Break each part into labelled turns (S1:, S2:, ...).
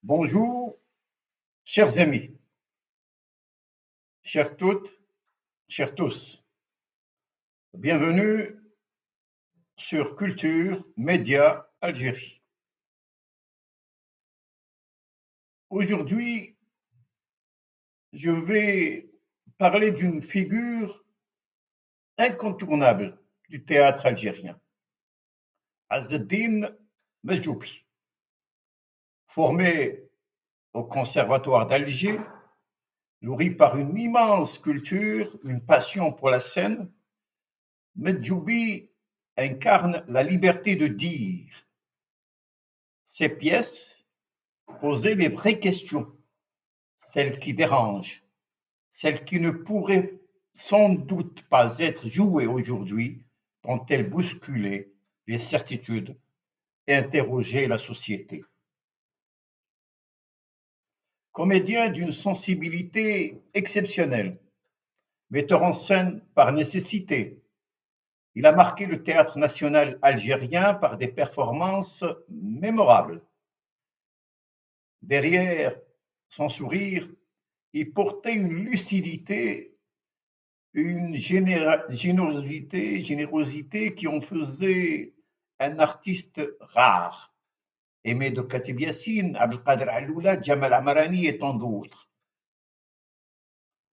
S1: Bonjour, chers amis, chères toutes, chers tous. Bienvenue sur Culture Média Algérie. Aujourd'hui, je vais parler d'une figure incontournable du théâtre algérien, Azzeddine Medjoubi. Formé au Conservatoire d'Alger, nourri par une immense culture, une passion pour la scène, Medjoubi incarne la liberté de dire. Ses pièces posaient les vraies questions, celles qui dérangent, celles qui ne pourraient sans doute pas être jouées aujourd'hui, tant elles bousculaient les certitudes et interrogeaient la société. Comédien d'une sensibilité exceptionnelle, metteur en scène par nécessité, il a marqué le théâtre national algérien par des performances mémorables. Derrière son sourire, il portait une lucidité, une générosité qui en faisait un artiste rare, aimé de Katib Yassine, Abdelkader Alloula, Jamal Amarani et tant d'autres.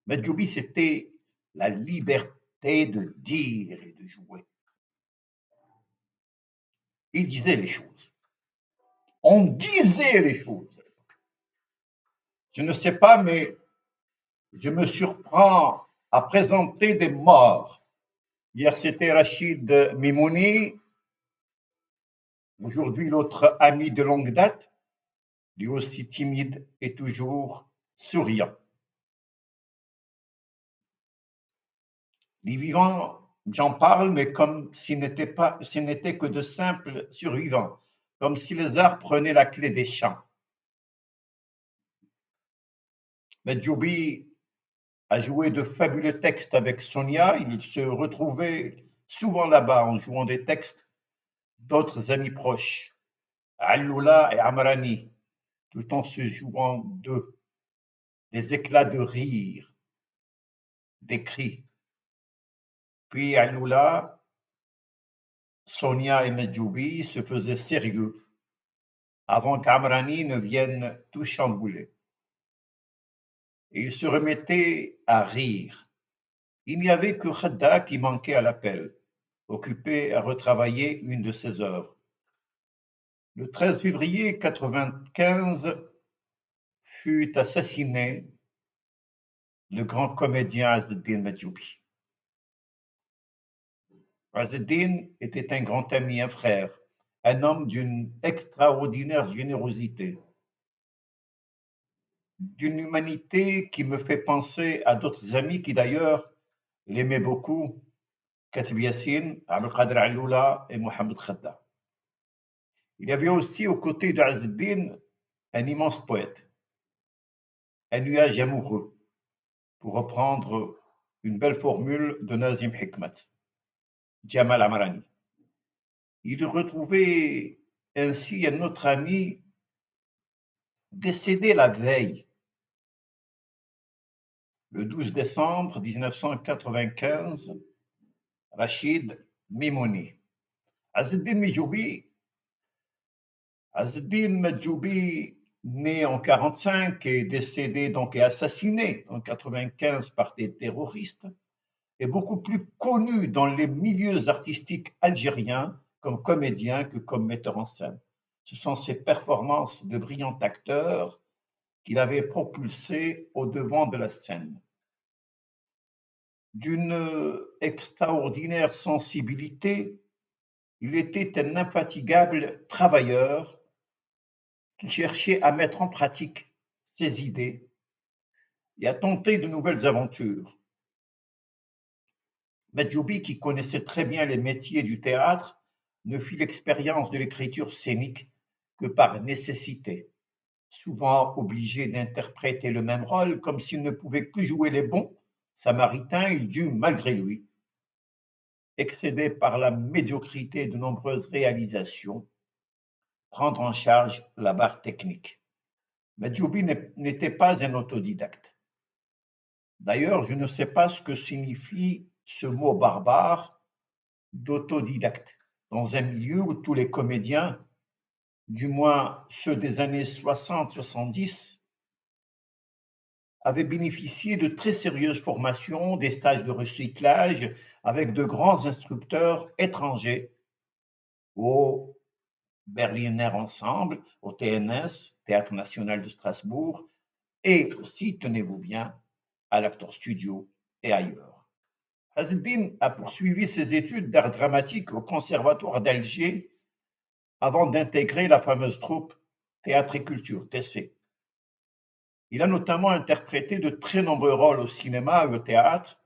S1: Medjoubi, c'était la liberté de dire et de jouer. Il disait les choses. On disait les choses. Je ne sais pas, mais je me surprends à présenter des morts. Hier, c'était Rachid Mimouni. Aujourd'hui, l'autre ami de longue date, lui aussi timide et toujours souriant. Les vivants, j'en parle, mais comme s'ils n'étaient que de simples survivants, comme si les arts prenaient la clé des champs. Medjoubi a joué de fabuleux textes avec Sonia. Il se retrouvait souvent là-bas en jouant des textes d'autres amis proches, Alloula et Amrani, tout en se jouant d'eux, des éclats de rire, des cris. Puis Alloula, Sonia et Medjoubi se faisaient sérieux avant qu'Amrani ne vienne tout chambouler. Et ils se remettaient à rire. Il n'y avait que Khadda qui manquait à l'appel, occupé à retravailler une de ses œuvres. Le 13 février 1995 fut assassiné le grand comédien Azzeddine Medjoubi. Azzeddine était un grand ami, un frère, un homme d'une extraordinaire générosité, d'une humanité qui me fait penser à d'autres amis qui d'ailleurs l'aimaient beaucoup, Katib Yassine, Abdelkader Alloula et Mohamed Khadda. Il y avait aussi aux côtés d'Azzeddine un immense poète, un nuage amoureux, pour reprendre une belle formule de Nazim Hikmat, Jamal Amarani. Il retrouvait ainsi un autre ami décédé la veille, le 12 décembre 1995, Rachid Mimouni. Azzeddine Medjoubi, né en 1945 et décédé donc et assassiné en 1995 par des terroristes, est beaucoup plus connu dans les milieux artistiques algériens comme comédien que comme metteur en scène. Ce sont ses performances de brillant acteur qui l'avaient propulsé au devant de la scène. D'une extraordinaire sensibilité, il était un infatigable travailleur qui cherchait à mettre en pratique ses idées et à tenter de nouvelles aventures. Medjoubi, qui connaissait très bien les métiers du théâtre, ne fit l'expérience de l'écriture scénique que par nécessité. Souvent obligé d'interpréter le même rôle, comme s'il ne pouvait plus jouer les bons samaritains, il dut, malgré lui, excédé par la médiocrité de nombreuses réalisations, prendre en charge la barre technique. Medjoubi n'était pas un autodidacte. D'ailleurs, je ne sais pas ce que signifie ce mot barbare d'autodidacte dans un milieu où tous les comédiens, du moins ceux des années 60-70, avaient bénéficié de très sérieuses formations, des stages de recyclage avec de grands instructeurs étrangers au Berliner Ensemble, au TNS, Théâtre national de Strasbourg, et aussi, tenez-vous bien, à l'Actor Studio et ailleurs. Azzeldine a poursuivi ses études d'art dramatique au Conservatoire d'Alger avant d'intégrer la fameuse troupe Théâtre et Culture, TC. Il a notamment interprété de très nombreux rôles au cinéma et au théâtre.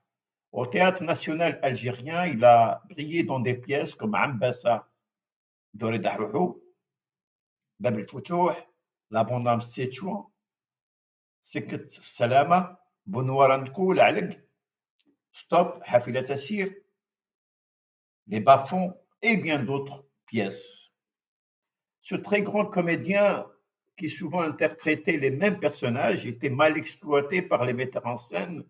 S1: Au Théâtre national algérien, il a brillé dans des pièces comme Ambassa de Reda Houhou, Bab el-Futouh, La Bonne Âme Séchouan, Sekhet Salama, Bonouar Nkoul, Aleg, Stop, Hafila Tassir, Les Bas-fonds et bien d'autres pièces. Ce très grand comédien, qui souvent interprétait les mêmes personnages, était mal exploité par les metteurs en scène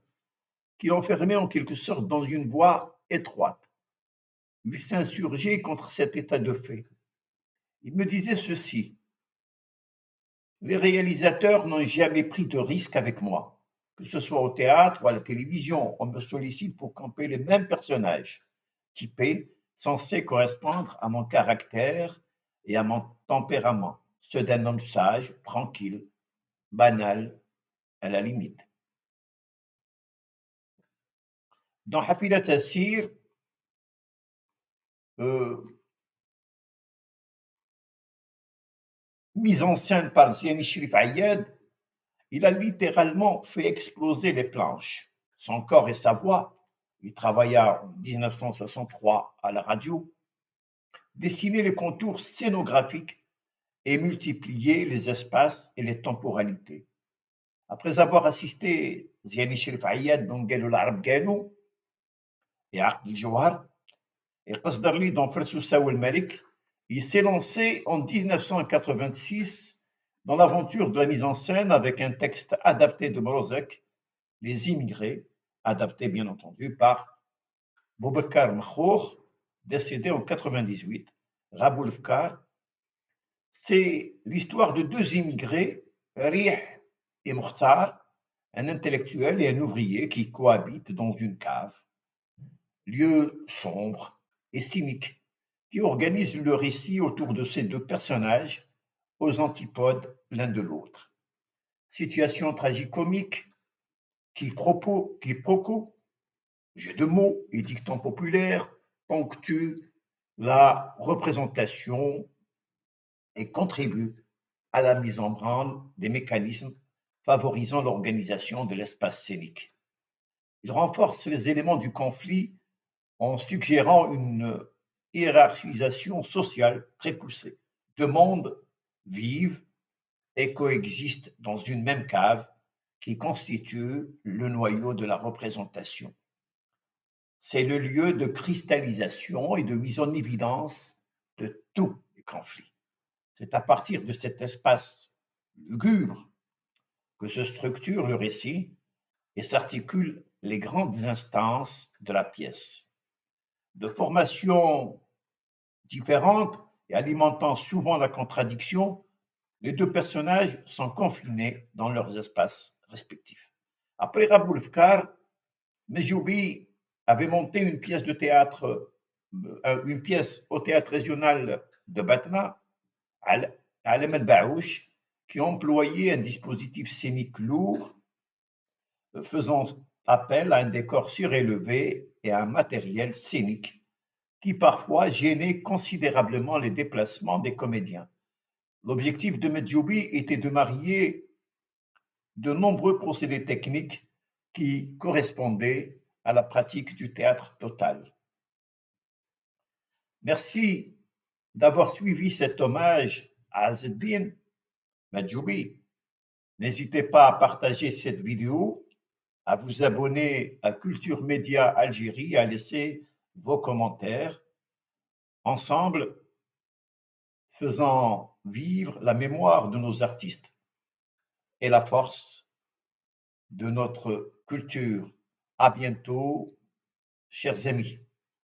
S1: qui l'enfermaient en quelque sorte dans une voie étroite. Il s'insurgeait contre cet état de fait. Il me disait ceci: les réalisateurs n'ont jamais pris de risque avec moi, que ce soit au théâtre ou à la télévision. On me sollicite pour camper les mêmes personnages, typés, censés correspondre à mon caractère et à mon tempérament, ceux d'un homme sage, tranquille, banal, à la limite. Dans Hafila Tassir, mise en scène par Ziani Shrif Ayad, il a littéralement fait exploser les planches. Son corps et sa voix, il travailla en 1963 à la radio, dessinaient les contours scénographiques et multipliaient les espaces et les temporalités. Après avoir assisté Ziani Shrif Ayad dans Galou l'Arab Galou et Aqd el-Jawhar et Qasdarli dans Fersousa ou el-Malik, il s'est lancé en 1986 dans l'aventure de la mise en scène avec un texte adapté de Morozek, Les Immigrés, adapté bien entendu par Boubacar Makhour, décédé en 98, Raboul Fkar. C'est l'histoire de deux immigrés, Rih et Mokhtar, un intellectuel et un ouvrier qui cohabitent dans une cave, lieu sombre et cynique, qui organise le récit autour de ces deux personnages aux antipodes l'un de l'autre. Situation tragicomique, quiproquo, jeux de mots et dictons populaires ponctuent la représentation et contribuent à la mise en branle des mécanismes favorisant l'organisation de l'espace scénique. Il renforce les éléments du conflit en suggérant une hiérarchisation sociale très poussée. Deux mondes vivent et coexistent dans une même cave qui constitue le noyau de la représentation. C'est le lieu de cristallisation et de mise en évidence de tous les conflits. C'est à partir de cet espace lugubre que se structure le récit et s'articulent les grandes instances de la pièce. De formation différentes et alimentant souvent la contradiction, les deux personnages sont confinés dans leurs espaces respectifs. Après Raboul Fkar, Medjoubi avait monté une pièce de théâtre, une pièce au théâtre régional de Batna, Alem El Baouch, qui employait un dispositif scénique lourd, faisant appel à un décor surélevé et à un matériel scénique qui parfois gênait considérablement les déplacements des comédiens. L'objectif de Medjoubi était de marier de nombreux procédés techniques qui correspondaient à la pratique du théâtre total. Merci d'avoir suivi cet hommage à Azzeddine Medjoubi. N'hésitez pas à partager cette vidéo, à vous abonner à Culture Média Algérie et à laisser vos commentaires. Ensemble, faisant vivre la mémoire de nos artistes. et la force de notre culture. À bientôt, chers amis.